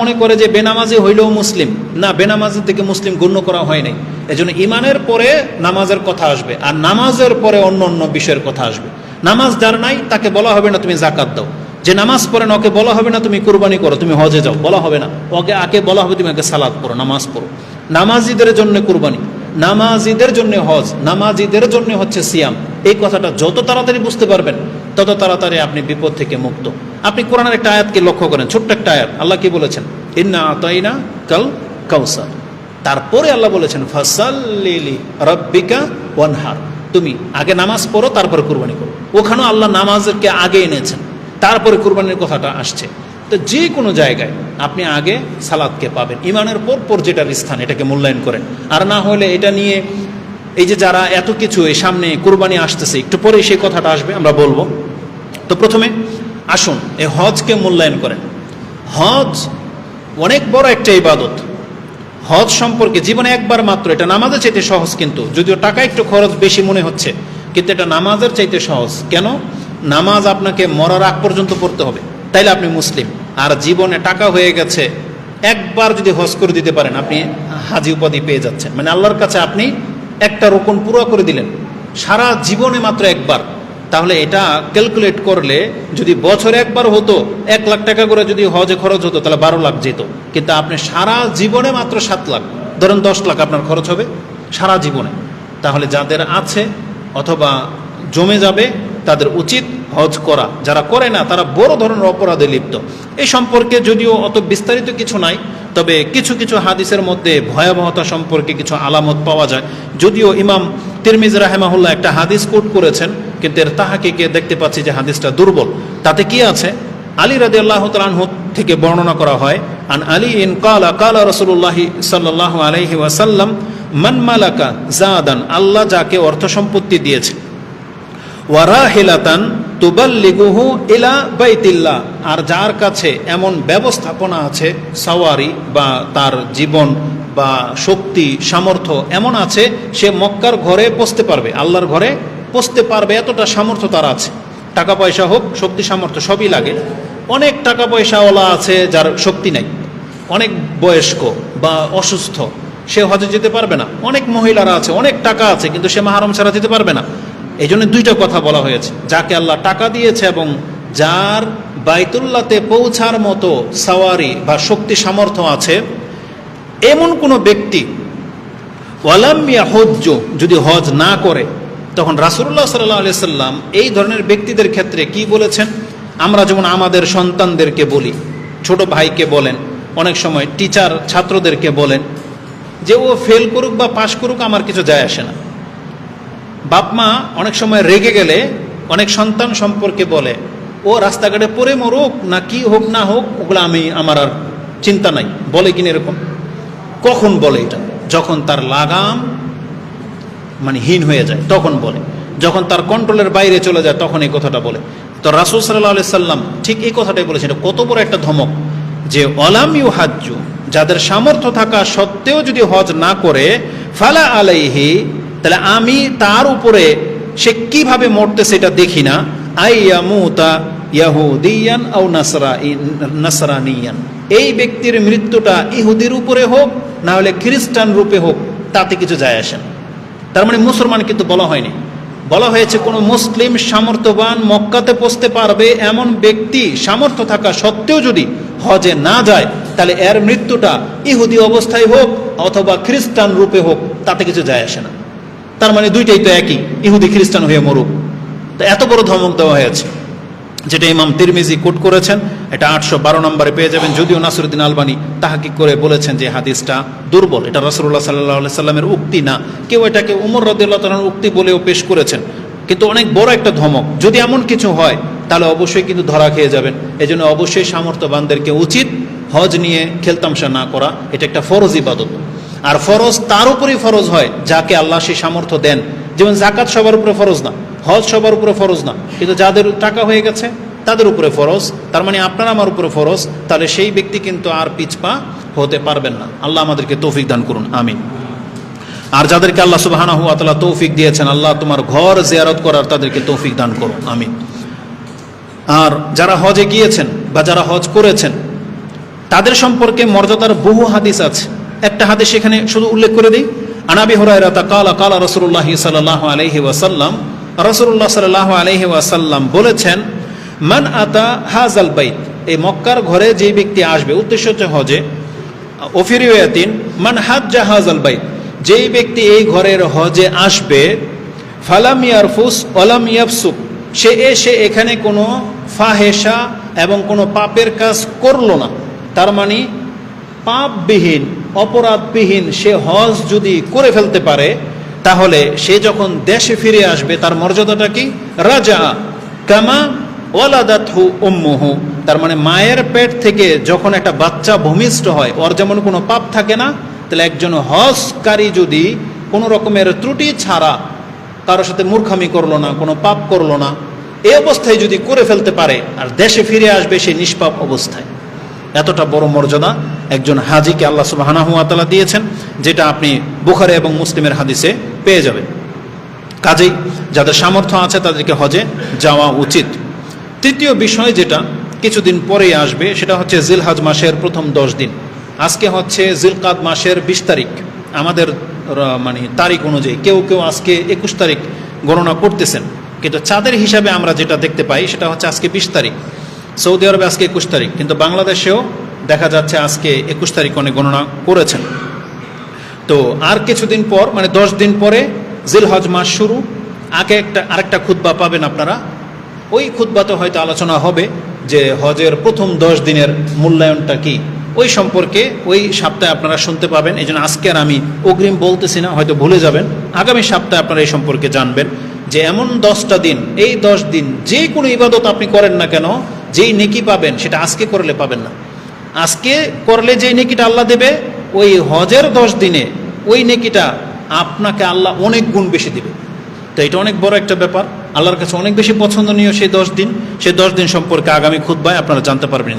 মনে করে যে বেনামাজি হইলেও মুসলিম, না, বেনামাজি থেকে মুসলিম গণ্য করা হয় নাই। এজন্য ইমানের পরে নামাজের কথা আসবে, আর নামাজের পরে অন্য অন্য বিষয়ের কথা আসবে। নামাজ যার নাই তাকে বলা হবে না তুমি জাকাত দাও, যে নামাজ পড়ে না ওকে বলা হবে না তুমি কুরবানি করো, তুমি হজে যাও, বলা হবে না। ওকে আগে বলা হবে তুমি আগে সালাত পড়ো, নামাজ পড়ো। নামাজিদের জন্য কুরবানি, নামাজিদের জন্য হজ, নামাজিদের জন্য হচ্ছে সিয়াম। এই কথাটা যত তাড়াতাড়ি বুঝতে পারবেন তত তাড়াতাড়ি আপনি বিপদ থেকে মুক্ত। আপনি কোরআনের একটা আয়াতকে লক্ষ্য করেন, ছোট্ট একটা আয়াত, আল্লাহ কি বলেছেন? ইন্না আতাইনা কাল কাউসার। তারপরে আল্লাহ বলেছেন ফাসাল্লি লিরাব্বিকা ওয়ানহার, তুমি আগে নামাজ পড়ো তারপরে কুরবানি করো। ওখানেও আল্লাহ নামাজকে আগে এনেছেন, তারপরে কুরবানির কথাটা আসছে। তো যে কোনো জায়গায় আপনি আগে সালাদকে পাবেন, ইমানের পর যেটার স্থান এটাকে মূল্যায়ন করেন। আর না হলে এটা নিয়ে এই যে যারা এত কিছু এই সামনে কুরবানি আসতেছে, একটু পরে সেই কথাটা আসবে, আমরা বলবো। তো প্রথমে আসুন এই হজকে মূল্যায়ন করেন। হজ অনেক বড় একটা ইবাদত। হজ সম্পর্কে জীবনে একবার মাত্র, এটা নামাজের চাইতে সহজ, কিন্তু যদিও টাকা একটু খরচ বেশি মনে হচ্ছে, কিন্তু এটা নামাজের চাইতে সহজ। কেন? নামাজ আপনাকে মরার আগ পর্যন্ত পড়তে হবে, তাইলে আপনি মুসলিম। আর জীবনে টাকা হয়ে গেছে, একবার যদি হজ করে দিতে পারেন আপনি হাজি উপাধি পেয়ে যাচ্ছেন, মানে আল্লাহর কাছে আপনি একটা রোকন পুরো করে দিলেন সারা জীবনে মাত্র একবার। তাহলে এটা ক্যালকুলেট করলে যদি বছরে একবার হতো 1 লাখ টাকা করে যদি হজে খরচ হতো তাহলে 12 লাখ যেত, কিন্তু আপনি সারা জীবনে মাত্র 7 লাখ, ধরেন 10 লাখ আপনার খরচ হবে সারা জীবনে। তাহলে যাদের আছে অথবা জমে যাবে তাদের উচিত হজ করা, যারা করে না তারা বড় ধরনের অপরাধে লিপ্ত। এই সম্পর্কে যদিও অত বিস্তারিত কিছু নাই, তবে কিছু কিছু হাদিসের মধ্যে ভয়াবহতা সম্পর্কে কিছু আলামত পাওয়া যায়। যদিও ইমাম তিরমিজি রাহিমাহুল্লাহ একটা হাদিস কোট করেছেন, কিন্তু এর তাহাকিকে দেখতে পাচ্ছি যে হাদিসটা দুর্বল। তাতে কি আছে? আলী রাদিয়াল্লাহু তাআলা আনহু থেকে বর্ণনা করা হয়, আন আলী ইন ক্বালা ক্বালা রাসূলুল্লাহি সাল্লাল্লাহু আলাইহি ওয়াসাল্লাম মান মালাকা জাদান, আল্লাহ যাকে অর্থ সম্পত্তি দিয়েছে, ওয়ারাহিলাতান তুবাল্লিগুহু ইলা বাইতিল্লাহ, আর যার কাছে এমন ব্যবস্থাপনা আছে, সাওয়ারি বা তার জীবন বা শক্তি সামর্থ্য এমন আছে, সে মক্কার ঘরে পৌঁছতে পারবে, আল্লাহর ঘরে পৌঁছতে পারবে, এতটা সামর্থ্য তার আছে। টাকা পয়সা হোক, শক্তি সামর্থ্য সবই লাগে। অনেক টাকা পয়সাওয়ালা আছে যার শক্তি নাই, অনেক বয়স্ক বা অসুস্থ, সে হজে যেতে পারবে না। অনেক মহিলারা আছে, অনেক টাকা আছে, কিন্তু সে মাহরম ছাড়া যেতে পারবে না। এই জন্য দুইটা কথা বলা হয়েছে, যাকে আল্লাহ টাকা দিয়েছে এবং যার বাইতুল্লাহতে পৌঁছার মতো সাওয়ারি বা শক্তি সামর্থ্য আছে, এমন কোনো ব্যক্তি ওয়ালাম ইয়াহুজ্জ, যদি হজ না করে, তখন রাসূলুল্লাহ সাল্লাল্লাহু আলাইহি সাল্লাম এই ধরনের ব্যক্তিদের ক্ষেত্রে কি বলেছেন? আমরা যেমন আমাদের সন্তানদেরকে বলি, ছোট ভাইকে বলেন, অনেক সময় টিচার ছাত্রদেরকে বলেন যে ও ফেল করুক বা পাশ করুক আমার কিছু যায় আসে না। বাপ মা অনেক সময় রেগে গেলে অনেক সন্তান সম্পর্কে বলে ও রাস্তাঘাটে পড়ে মরুক না কি হোক না হোক, ওগুলো আমার আর চিন্তা নাই, বলে কিনা এরকম? কখন বলে এটা? যখন তার লাগাম মানে হীন হয়ে যায় তখন বলে, যখন তার কন্ট্রোলের বাইরে চলে যায় তখন এই কথাটা বলে। তো রাসূল সাল্লাল্লাহু আলাইহি সাল্লাম ঠিক এই কথাটাই বলেছেন। এটা কত বড় একটা ধমক যে ওয়ালাম ইউহাজ্জু, যাদের সামর্থ্য থাকা সত্ত্বেও যদি হজ না করে, ফালা আলাইহি, তাহলে আমি তার উপরে সে কিভাবে মরতে সেটা দেখি না, আইয়ামুতা ইয়াহুদিয়ান আও নাসরানিয়ান, এই ব্যক্তির মৃত্যুটা ইহুদির উপরে হোক না হলে খ্রিস্টান রূপে হোক, তাতে কিছু যায় আসে না। তার মানে মুসলমান কিন্তু বলা হয়নি, বলা হয়েছে কোনো মুসলিম সামর্থ্যবান মক্কাতে পৌঁছতে পারবে এমন ব্যক্তি সামর্থ্য থাকা সত্ত্বেও যদি হজে না যায়, তাহলে এর মৃত্যুটা ইহুদি অবস্থায় হোক অথবা খ্রিস্টান রূপে হোক, তাতে কিছু যায় আসে না। তার মানে দুইটাই তো একই, ইহুদি খ্রিস্টান হয়ে মরুক। তো এত বড় ধমক দেওয়া হয়েছে, যেটা ইমাম তিরমিজি কোট করেছেন। এটা 812 নম্বরে পেয়ে যাবেন। যদিও নাসিরউদ্দিন আলবানী তাহকিক করে বলেছেন যে হাদিসটা দুর্বল, এটা রাসূলুল্লাহ সাল্লাল্লাহু আলাইহি সাল্লামের উক্তি না। কেউ এটাকে উমর রাদিয়াল্লাহু তাআলার উক্তি বলেও পেশ করেছেন, কিন্তু অনেক বড় একটা ধমক। যদি এমন কিছু হয় তাহলে অবশ্যই কিন্তু ধরা খেয়ে যাবেন। এজন্য অবশ্যই সামর্থ্যবানদেরকে উচিত হজ নিয়ে খেলতামশা না করা। এটা একটা ফরজ ইবাদত, আর ফরজ তার উপরেই ফরজ হয় যাকে আল্লাহ সেই সামর্থ্য দেন। যেমন জাকাত সবার উপরে ফরজ না, হজ সবার উপরে ফরজ না, কিন্তু যাদের টাকা হয়ে গেছে তাদের উপরে ফরজ। তার মানে আপনার আমার উপরে ফরজ, তাহলে সেই ব্যক্তি কিন্তু আর পিছপা হতে পারবেন না। আল্লাহ আমাদেরকে তৌফিক দান করুন, আমিন। আর যাদেরকে আল্লাহ সুবহানাহু ওয়া তাআলা তৌফিক দিয়েছেন, আল্লাহ তোমার ঘর জিয়ারত করার তাদেরকে তৌফিক দান করুন, আমিন। আর যারা হজে গিয়েছেন বা যারা হজ করেছেন, তাদের সম্পর্কে মর্যাদার বহু হাদিস আছে। একটা হাদিস এখানে শুধু উল্লেখ করে দিই। আন আবি হুরায়রা ক্বালা ক্বালা রাসূলুল্লাহ সাল্লাল্লাহু আলাইহি ওয়াসাল্লাম, রাসূলুল্লাহ সাল্লাল্লাহু আলাইহি ওয়াসাল্লাম বলেছেন, মান আতা হাযাল বাইত, এই মক্কার ঘরে যে ব্যক্তি আসবে, উদ্দেশ্য হচ্ছে হজে। ওফি রিওয়ায়াতিন মান হাজ্জা হাযাল বাইত, যেই ব্যক্তি এই ঘরের হজে আসবে, ফালাম ইয়ারফুস ওয়ালাম ইয়াফসুক, সে এসে এখানে কোনো ফাহেশা এবং কোনো পাপের কাজ করলো না। তার মানে পাপবিহীন, অপরাধবিহীন সে হজ যদি করে ফেলতে পারে, তাহলে সে যখন দেশে ফিরে আসবে তার মর্যাদাটা কি? রাজা কামা ওয়ালাদাতহু উম্মুহু, তার মানে মায়ের পেট থেকে যখন একটা বাচ্চা ভূমিষ্ঠ হয়, ওর যেমন কোনো পাপ থাকে না, তাহলে একজন হজকারী যদি কোনো রকমের ত্রুটি ছাড়া, কারোর সাথে মূর্খামি করলো না, কোনো পাপ করলো না, এই অবস্থায় যদি করে ফেলতে পারে আর দেশে ফিরে আসবে সে নিষ্পাপ অবস্থায়, এতটা বড় মর্যাদা একজন হাজিকে আল্লাহ সুবহানাহু ওয়া তাআলা দিয়েছেন, যেটা আপনি বুখারী এবং মুসলিমের হাদিসে পেয়ে যাবেন। কাজেই যাদের সামর্থ্য আছে তাদেরকে হজে যাওয়া উচিত। তৃতীয় বিষয় যেটা কিছুদিন পরেই আসবে, সেটা হচ্ছে জিলহজ মাসের প্রথম 10 দিন। আজকে হচ্ছে জিলকাদ মাসের 20 তারিখ আমাদের মানে তারিখ অনুযায়ী। কেউ কেউ আজকে 21 তারিখ গণনা করতেছেন, কিন্তু চাঁদের হিসাবে আমরা যেটা দেখতে পাই সেটা হচ্ছে আজকে 20 তারিখ। সৌদি আরবে আজকে 21 তারিখ, কিন্তু বাংলাদেশেও দেখা যাচ্ছে আজকে 21 তারিখ অনেক গণনা করেছেন। তো আর কিছুদিন পর, মানে 10 দিন পরে জিলহজ মাস শুরু। আগে আরেকটা খুতবা পাবেন আপনারা, ওই খুতবাতে হয়তো আলোচনা হবে যে হজের প্রথম 10 দিনের মূল্যায়নটা কি, ওই সম্পর্কে ওই সপ্তাহে আপনারা শুনতে পাবেন। এই জন্য আজকে আর আমি অগ্রিম বলতেছি না, হয়তো ভুলে যাবেন। আগামী সপ্তাহে আপনারা এই সম্পর্কে জানবেন যে এমন 10টা দিন, এই 10 দিন যে কোনো ইবাদত আপনি করেন না কেন, যেই নেকি পাবেন সেটা আজকে করলে পাবেন না। আজকে করলে যেই নেকিটা আল্লাহ দেবে, ওই হজের 10 দিনে ওই নেকিটা আপনাকে আল্লাহ অনেক গুণ বেশি দিবে। তো এটা অনেক বড় একটা ব্যাপার, আল্লাহর কাছে অনেক বেশি পছন্দনীয় সেই 10 দিন। সেই 10 দিন সম্পর্কে আগামী খুতবায় আপনারা জানতে পারবেন।